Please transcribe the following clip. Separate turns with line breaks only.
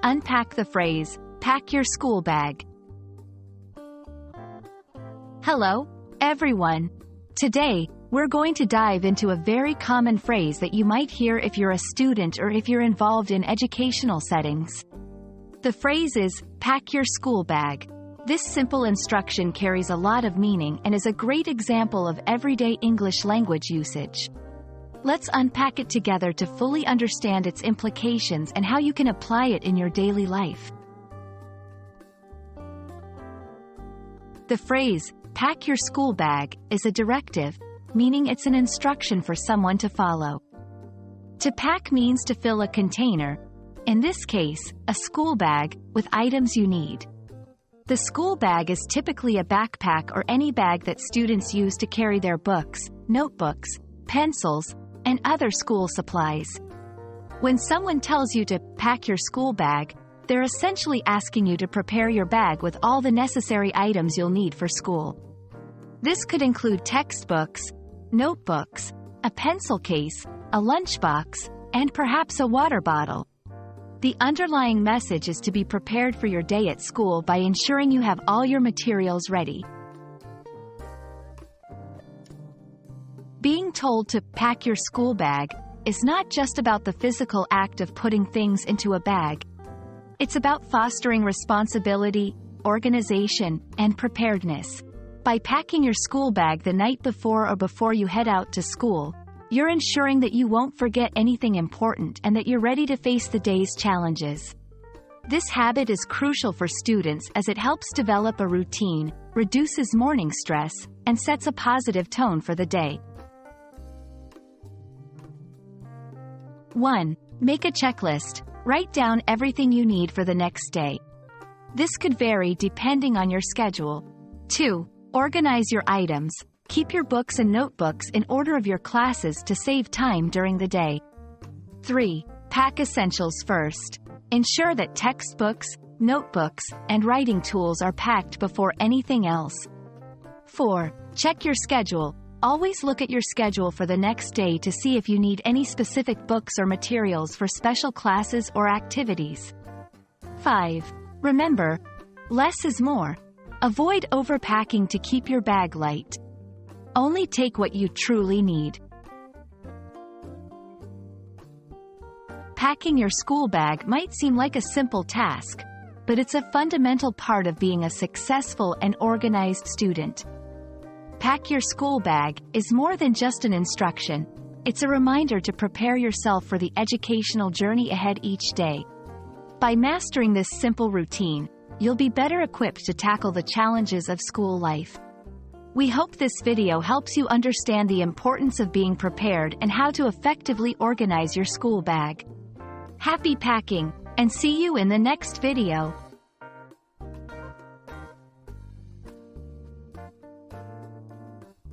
Unpack the phrase, pack your school bag. Hello, everyone. Today, we're going to dive into a very common phrase that you might hear if you're a student or if you're involved in educational settings. The phrase is, pack your school bag. This simple instruction carries a lot of meaning and is a great example of everyday English language usage. Let's unpack it together to fully understand its implications and how you can apply it in your daily life. The phrase, pack your school bag, is a directive, meaning it's an instruction for someone to follow. To pack means to fill a container, in this case, a school bag, with items you need. The school bag is typically a backpack or any bag that students use to carry their books, notebooks, pencils, and other school supplies. When someone tells you to pack your school bag, they're essentially asking you to prepare your bag with all the necessary items you'll need for school. This could include textbooks, notebooks, a pencil case, a lunchbox, and perhaps a water bottle. The underlying message is to be prepared for your day at school by ensuring you have all your materials ready. Being told to pack your school bag is not just about the physical act of putting things into a bag. It's about fostering responsibility, organization, and preparedness. By packing your school bag the night before or before you head out to school, you're ensuring that you won't forget anything important and that you're ready to face the day's challenges. This habit is crucial for students as it helps develop a routine, reduces morning stress, and sets a positive tone for the day. 1. Make a checklist. Write down everything you need for the next day. This could vary depending on your schedule. 2. Organize your items. Keep your books and notebooks in order of your classes to save time during the day. 3. Pack essentials first. Ensure that textbooks, notebooks, and writing tools are packed before anything else. 4. Check your schedule. Always look at your schedule for the next day to see if you need any specific books or materials for special classes or activities. 5. Remember, less is more. Avoid overpacking to keep your bag light. Only take what you truly need. Packing your school bag might seem like a simple task, but it's a fundamental part of being a successful and organized student. Pack your school bag is more than just an instruction. It's a reminder to prepare yourself for the educational journey ahead each day. By mastering this simple routine, you'll be better equipped to tackle the challenges of school life. We hope this video helps you understand the importance of being prepared and how to effectively organize your school bag. Happy packing, and see you in the next video.